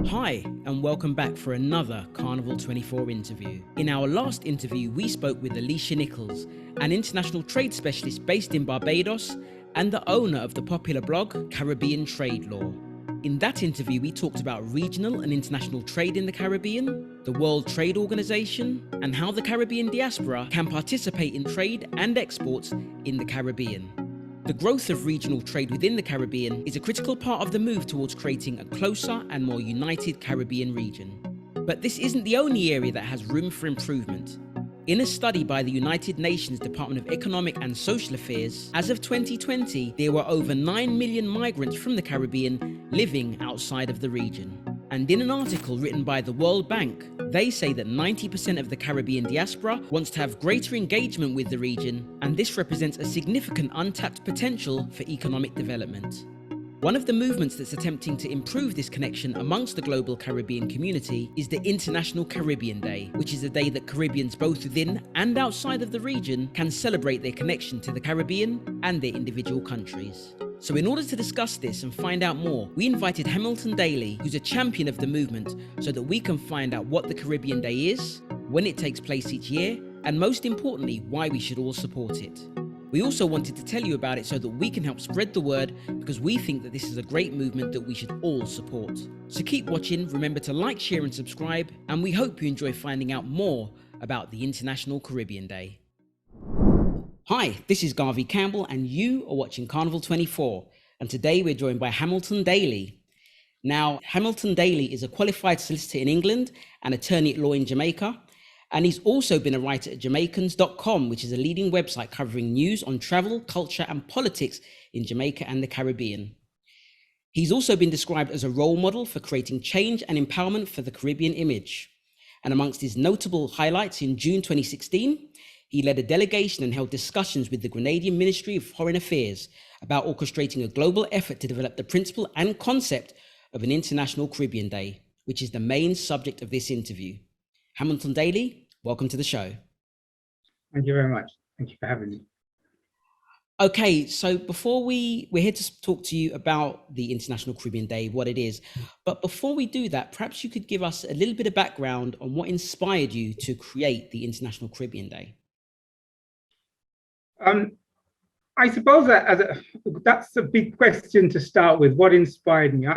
Hi, and welcome back for another Carnival 24 interview. In our last interview, we spoke with Alicia Nicholls, an international trade specialist based in Barbados and the owner of the popular blog Caribbean Trade Law. In that interview, we talked about regional and international trade in the Caribbean, the World Trade Organization, and how the Caribbean diaspora can participate in trade and exports in the Caribbean. The growth of regional trade within the Caribbean is a critical part of the move towards creating a closer and more united Caribbean region. But this isn't the only area that has room for improvement. In a study by the United Nations Department of Economic and Social Affairs, as of 2020, there were over 9 million migrants from the Caribbean living outside of the region. And in an article written by the World Bank, they say that 90% of the Caribbean diaspora wants to have greater engagement with the region, and this represents a significant untapped potential for economic development. One of the movements that's attempting to improve this connection amongst the global Caribbean community is the International Caribbean Day, which is a day that Caribbeans both within and outside of the region can celebrate their connection to the Caribbean and their individual countries. So in order to discuss this and find out more, we invited Hamilton Daley, who's a champion of the movement, so that we can find out what the Caribbean Day is, when it takes place each year, and most importantly, why we should all support it. We also wanted to tell you about it so that we can help spread the word, because we think that this is a great movement that we should all support. So keep watching, remember to like, share and subscribe, and we hope you enjoy finding out more about the International Caribbean Day. Hi, this is 𝗗𝗲𝐃𝐲𝗹𝐺 and you are watching Carnival 24, and today we're joined by Hamilton Daley. Now, Hamilton Daley is a qualified solicitor in England and attorney at law in Jamaica, and he's also been a writer at 𝗃𝐀𝐿, which is a leading website covering news on travel, culture and politics in Jamaica and the Caribbean. He's also been described as a role model for creating change and empowerment for the Caribbean image. And amongst his notable highlights, in June 2016, he led a delegation and held discussions with the Grenadian Ministry of Foreign Affairs about orchestrating a global effort to develop the principle and concept of an International Caribbean Day, which is the main subject of this interview. Hamilton Daley, welcome to the show. Thank you very much. Thank you for having me. Okay, so we're here to talk to you about the International Caribbean Day, what it is. But before we do that, perhaps you could give us a little bit of background on what inspired you to create the International Caribbean Day. I suppose that's a big question to start with. What inspired me?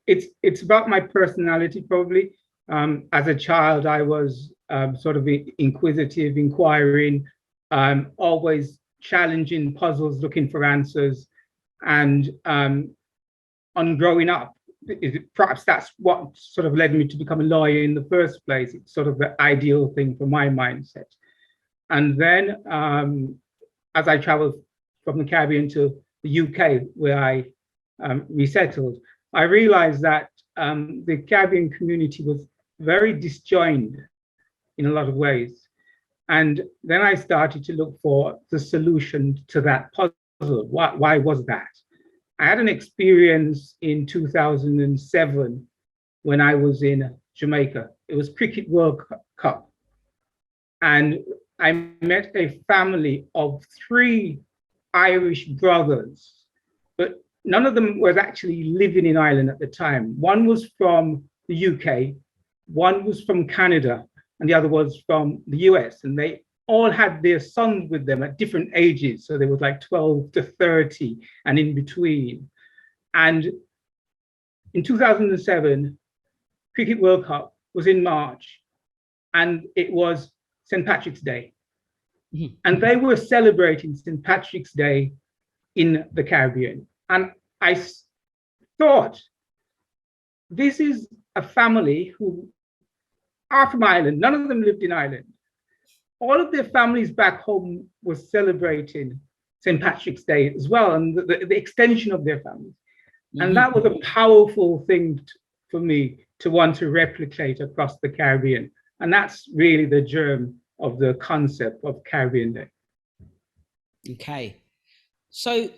It's about my personality, probably. As a child, I was sort of inquisitive, inquiring, always challenging puzzles, looking for answers. And on growing up, perhaps that's what sort of led me to become a lawyer in the first place. It's sort of the ideal thing for my mindset. And then as I traveled from the Caribbean to the UK, where I resettled, I realized that the Caribbean community was very disjoined in a lot of ways. And then I started to look for the solution to that puzzle. Why was that? I had an experience in 2007 when I was in Jamaica. It was Cricket World Cup. And I met a family of 3 Irish brothers, but none of them was actually living in Ireland at the time. One was from the UK, one was from Canada, and the other was from the US. And they all had their sons with them at different ages. So they was like 12 to 30 and in between. And in 2007, Cricket World Cup was in March, and it was St. Patrick's Day. Mm-hmm. And they were celebrating St. Patrick's Day in the Caribbean. And I thought, this is a family who are from Ireland. None of them lived in Ireland. All of their families back home were celebrating St. Patrick's Day as well, and the extension of their families. Mm-hmm. And that was a powerful thing for me to want to replicate across the Caribbean. And that's really the germ of the concept of Caribbean Day. Okay. So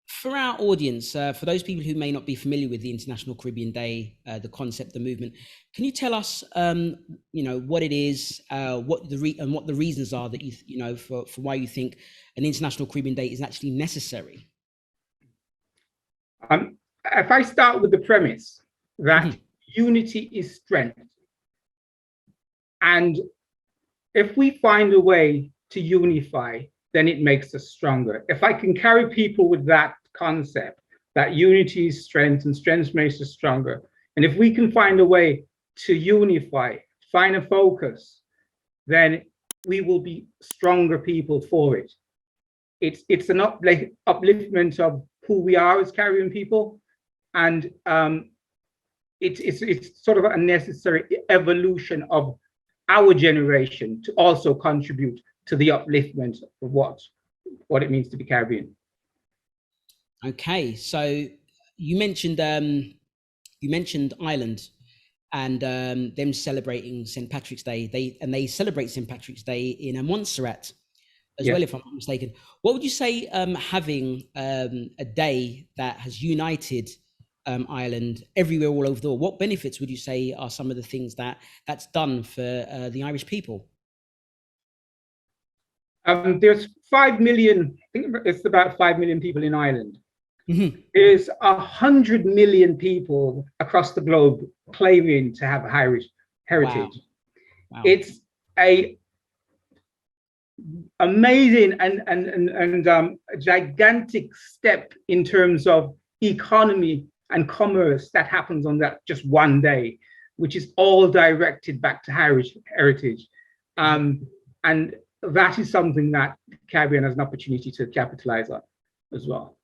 for our audience, for those people who may not be familiar with the International Caribbean Day, the concept, the movement, can you tell us, what it is, what the reasons are that for why you think an International Caribbean Day is actually necessary? If I start with the premise that unity is strength. And if we find a way to unify, then it makes us stronger. If I can carry people with that concept, that unity is strength and strength makes us stronger, and if we can find a way to unify, find a focus, then we will be stronger people for it. It's an upliftment of who we are as Caribbean people, and it's sort of a necessary evolution of our generation to also contribute to the upliftment of what it means to be Caribbean. Okay, so you mentioned Ireland and them celebrating St. Patrick's Day. They celebrate St. Patrick's Day in Montserrat as well, if I'm not mistaken. What would you say having a day that has united Ireland everywhere all over the world, what benefits would you say are some of the things that's done for the Irish people? There's 5 million, I think it's about 5 million people in Ireland. Mm-hmm. There's 100 million people across the globe claiming to have Irish heritage. Wow. It's a amazing and gigantic step in terms of economy and commerce that happens on that just one day, which is all directed back to Irish heritage. And that is something that Caribbean has an opportunity to capitalize on as well.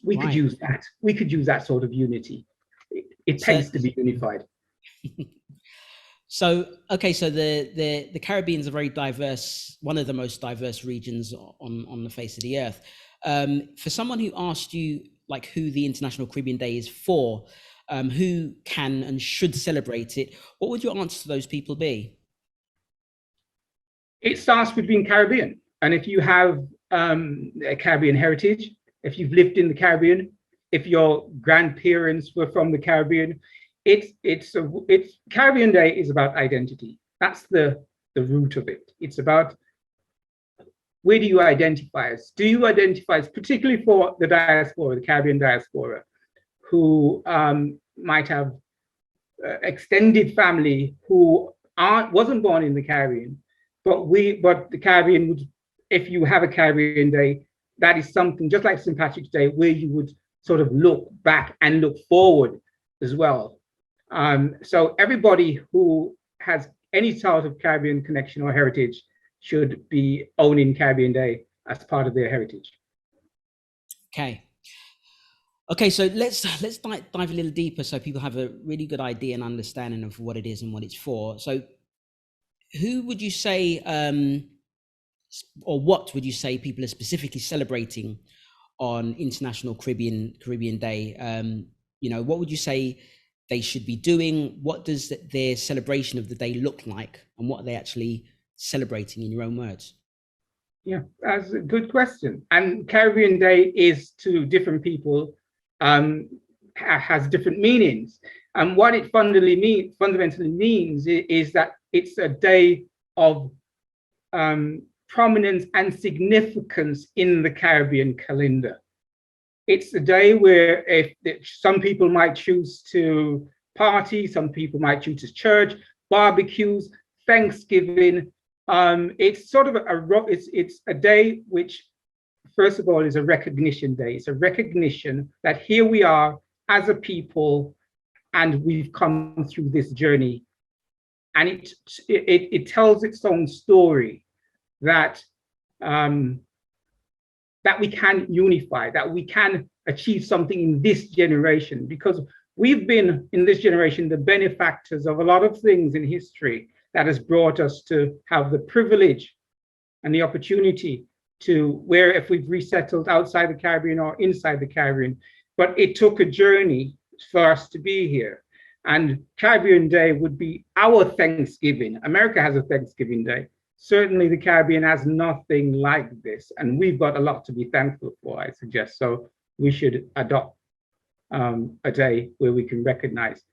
We could use that. We could use that sort of unity. It takes to be unified. So, okay, so the Caribbean is a very diverse, one of the most diverse regions on the face of the earth. For someone who asked you like who the International Caribbean Day is for, who can and should celebrate it, what would your answer to those people be? It starts with being Caribbean. And if you have a Caribbean heritage, if you've lived in the Caribbean, if your grandparents were from the Caribbean, it's Caribbean Day is about identity. That's the root of it. It's about, where do you identify as? Do you identify as, particularly for the diaspora, the Caribbean diaspora, who might have extended family who wasn't born in the Caribbean, but the Caribbean would, if you have a Caribbean Day, that is something just like St. Patrick's Day, where you would sort of look back and look forward as well. So everybody who has any sort of Caribbean connection or heritage should be owning Caribbean Day as part of their heritage. Okay, so let's dive a little deeper so people have a really good idea and understanding of what it is and what it's for. So who would you say, or what would you say people are specifically celebrating on International Caribbean Day? You know, what would you say they should be doing? What does their celebration of the day look like, and what are they actually celebrating, in your own words? Yeah, that's a good question. And Caribbean Day is, to different people, has different meanings. And what it fundamentally means is that it's a day of prominence and significance in the Caribbean calendar. It's a day where some people might choose to party, some people might choose to church, barbecues, Thanksgiving. It's sort of it's a day which, first of all, is a recognition day. It's a recognition that here we are as a people, and we've come through this journey, and it tells its own story that that we can unify, that we can achieve something in this generation, because we've been in this generation the benefactors of a lot of things in history that has brought us to have the privilege and the opportunity to, where if we've resettled outside the Caribbean or inside the Caribbean, but it took a journey for us to be here. And Caribbean Day would be our Thanksgiving. America has a Thanksgiving Day. Certainly the Caribbean has nothing like this, and we've got a lot to be thankful for, I suggest. So we should adopt a day where we can recognize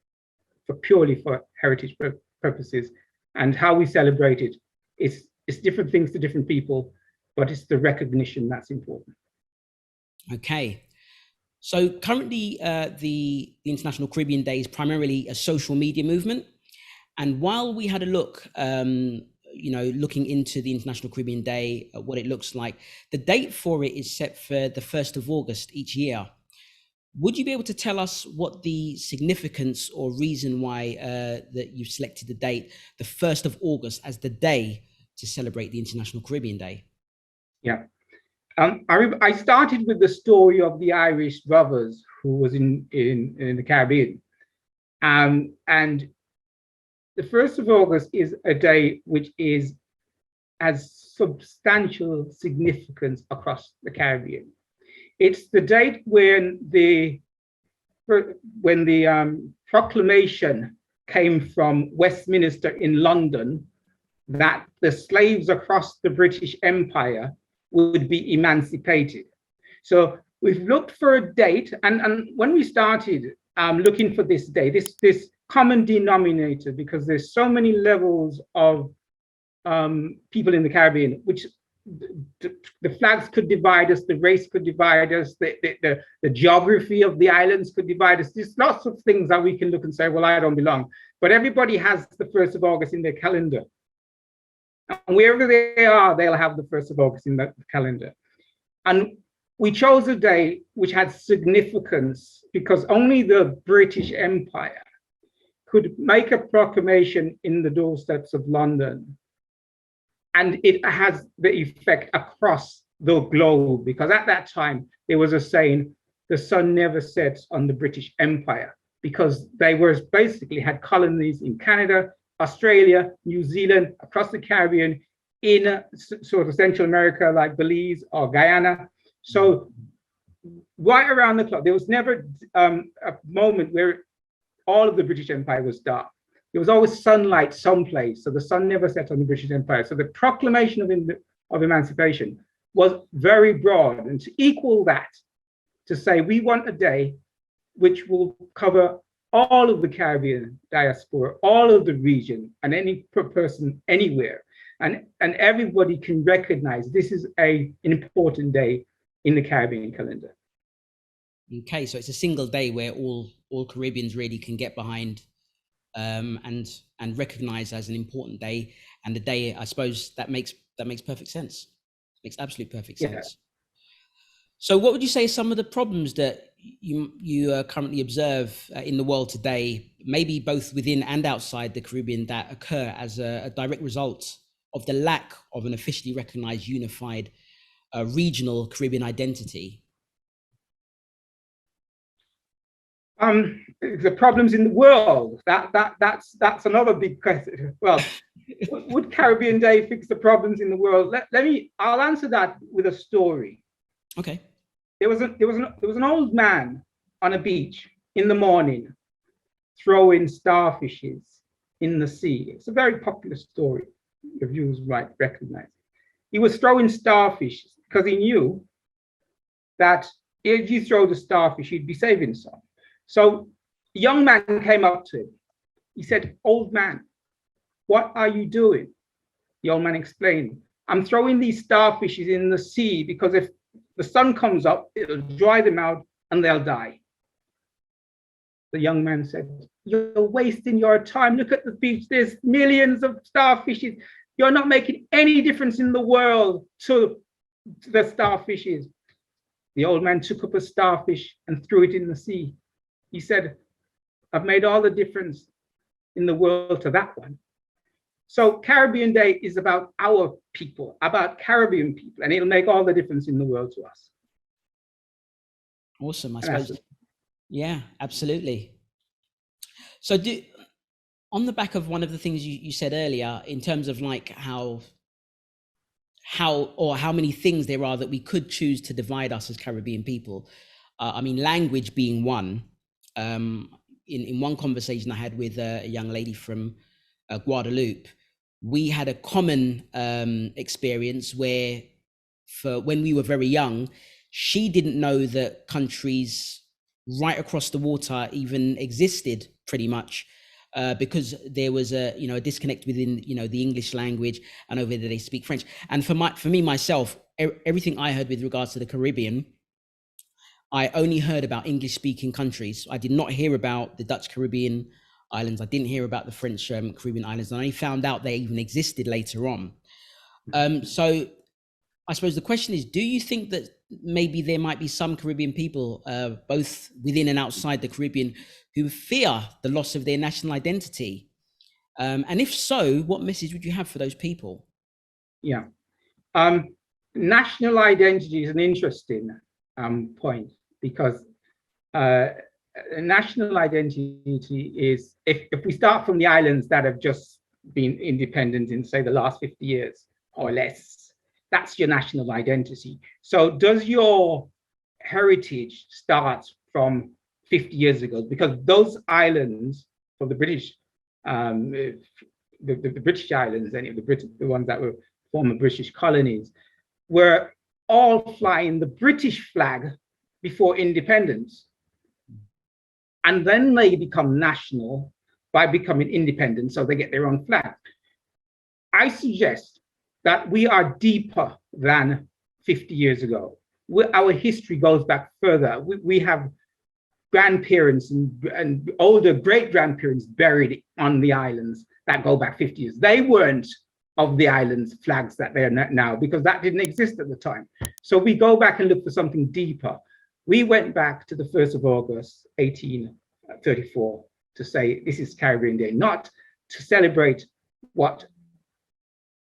purely for heritage purposes, and how we celebrate it. It's different things to different people, but it's the recognition that's important. Okay. So currently, the International Caribbean Day is primarily a social media movement. And while we had a look, looking into the International Caribbean Day, what it looks like, the date for it is set for the 1st of August each year. Would you be able to tell us what the significance or reason why that you've selected the date, the 1st of August, as the day to celebrate the International Caribbean Day? Yeah. I started with the story of the Irish brothers who was in the Caribbean. And the 1st of August is a day which has substantial significance across the Caribbean. It's the date when the proclamation came from Westminster in London that the slaves across the British Empire would be emancipated. So we've looked for a date, and when we started looking for this day, this common denominator, because there's so many levels of people in the Caribbean, which the flags could divide us, the race could divide us, the geography of the islands could divide us. There's lots of things that we can look and say, well, I don't belong. But everybody has the 1st of August in their calendar. And wherever they are, they'll have the 1st of August in the calendar. And we chose a day which had significance because only the British Empire could make a proclamation in the doorsteps of London. And it has the effect across the globe, because at that time, there was a saying, the sun never sets on the British Empire, because they basically had colonies in Canada, Australia, New Zealand, across the Caribbean, in sort of Central America, like Belize or Guyana. So right around the clock, there was never a moment where all of the British Empire was dark. There was always sunlight someplace, so the sun never set on the British Empire. So the proclamation of emancipation was very broad, and to equal that, to say we want a day which will cover all of the Caribbean diaspora, all of the region, and any person anywhere, and everybody can recognize this is an important day in the Caribbean calendar. Okay, so it's a single day where all Caribbeans really can get behind and recognize as an important day, and the day, I suppose, that makes perfect sense. Makes absolute perfect sense. Yeah. So what would you say are some of the problems that you currently observe in the world today, maybe both within and outside the Caribbean, that occur as a direct result of the lack of an officially recognized unified regional Caribbean identity? The problems in the world, that's another big question. Well, would Caribbean Day fix the problems in the world? I'll answer that with a story. Okay. There was an old man on a beach in the morning throwing starfishes in the sea. It's a very popular story. Your viewers might recognize it. He was throwing starfish because he knew that if you throw the starfish, you'd be saving some. So a young man came up to him. He said, "Old man, what are you doing?" The old man explained, "I'm throwing these starfishes in the sea because if the sun comes up, it'll dry them out and they'll die." The young man said, "You're wasting your time. Look at the beach. There's millions of starfishes. You're not making any difference in the world to the starfishes." The old man took up a starfish and threw it in the sea. He said, "I've made all the difference in the world to that one." So Caribbean Day is about our people, about Caribbean people, and it'll make all the difference in the world to us. Awesome, I suppose. Yeah, absolutely. So on the back of one of the things you said earlier, in terms of like how many things there are that we could choose to divide us as Caribbean people, I mean, language being one. In one conversation I had with a young lady from Guadeloupe, we had a common experience where, when we were very young, she didn't know that countries right across the water even existed, pretty much, because there was a disconnect within the English language, and over there they speak French. And for me myself, everything I heard with regards to the Caribbean, I only heard about English-speaking countries. I did not hear about the Dutch Caribbean islands. I didn't hear about the French Caribbean islands. And I only found out they even existed later on. So I suppose the question is, do you think that maybe there might be some Caribbean people, both within and outside the Caribbean, who fear the loss of their national identity? And if so, what message would you have for those people? Yeah. National identity is an interesting point, because national identity is, if we start from the islands that have just been independent in, say, the last 50 years or less, that's your national identity. So does your heritage start from 50 years ago? Because those islands, for the British, the British islands, any of the ones that were former British colonies, were all flying the British flag before independence. And then they become national by becoming independent, so they get their own flag. I suggest that we are deeper than 50 years ago. Our history goes back further. We have grandparents and older great-grandparents buried on the islands that go back 50 years. They weren't of the islands flags that they're now, because that didn't exist at the time. So we go back and look for something deeper. We went back to the 1st of August, 1834, to say this is Caribbean Day, not to celebrate what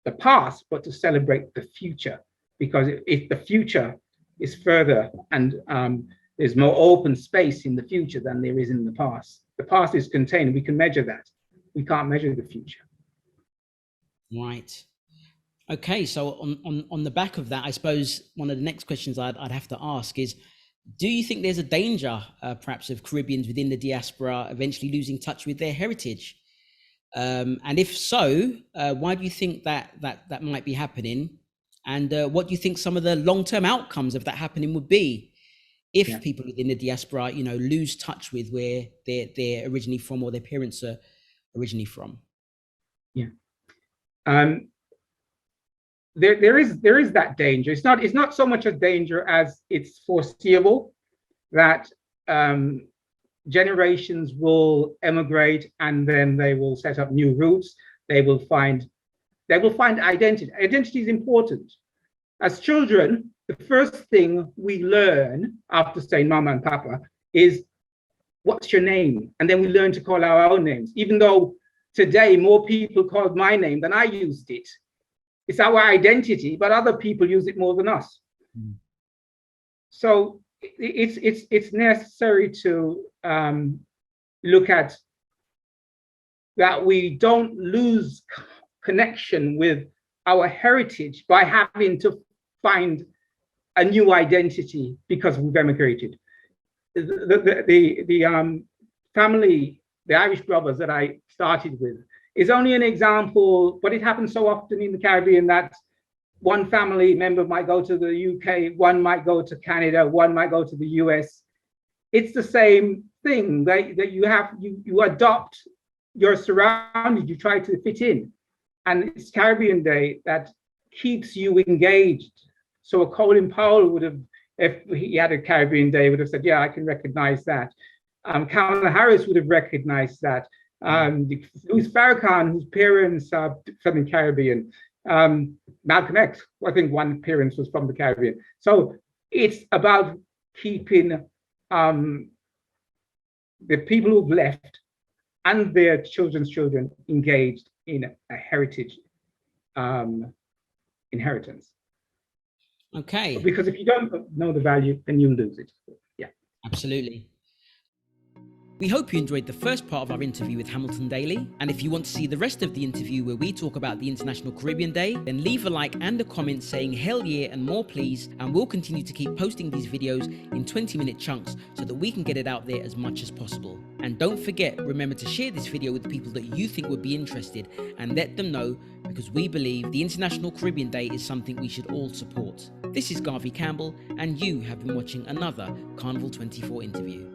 the past, but to celebrate the future, because if the future is further and there's more open space in the future than there is in the past. The past is contained, we can measure that. We can't measure the future. Right. Okay, so on the back of that, I suppose one of the next questions I'd have to ask is, do you think there's a danger perhaps of Caribbeans within the diaspora eventually losing touch with their heritage? And if so, why do you think that might be happening? And what do you think some of the long-term outcomes of that happening would be if people within the diaspora, lose touch with where they're originally from, or their parents are originally from? Yeah. There is that danger. It's not so much a danger as it's foreseeable that generations will emigrate, and then they will set up new roots. They will find identity. Identity is important. As children, the first thing we learn after saying mama and papa is, what's your name? And then we learn to call our own names, even though today more people called my name than I used it. It's our identity, but other people use it more than us. Mm. So it's necessary to look at that we don't lose connection with our heritage by having to find a new identity because we've emigrated. The family, the Irish brothers that I started with, is only an example, but it happens so often in the Caribbean that one family member might go to the UK, one might go to Canada, one might go to the US. It's the same thing that you adopt your surroundings, you try to fit in. And it's Caribbean Day that keeps you engaged. So Colin Powell would have, if he had a Caribbean Day, would have said, yeah, I can recognize that. Kamala Harris would have recognized that. Louis Farrakhan, whose parents are from the Caribbean. Malcolm X, I think one parent was from the Caribbean. So it's about keeping the people who've left and their children's children engaged in a heritage inheritance. Okay. Because if you don't know the value, then you lose it. Yeah. Absolutely. We hope you enjoyed the first part of our interview with Hamilton Daley, and if you want to see the rest of the interview where we talk about the International Caribbean Day, then leave a like and a comment saying hell yeah and more please, and we'll continue to keep posting these videos in 20-minute chunks so that we can get it out there as much as possible. And don't forget, remember to share this video with people that you think would be interested and let them know, because we believe the International Caribbean Day is something we should all support. This is 𝗗𝗲𝐃𝐿, and you have been watching another Carnival 24 interview.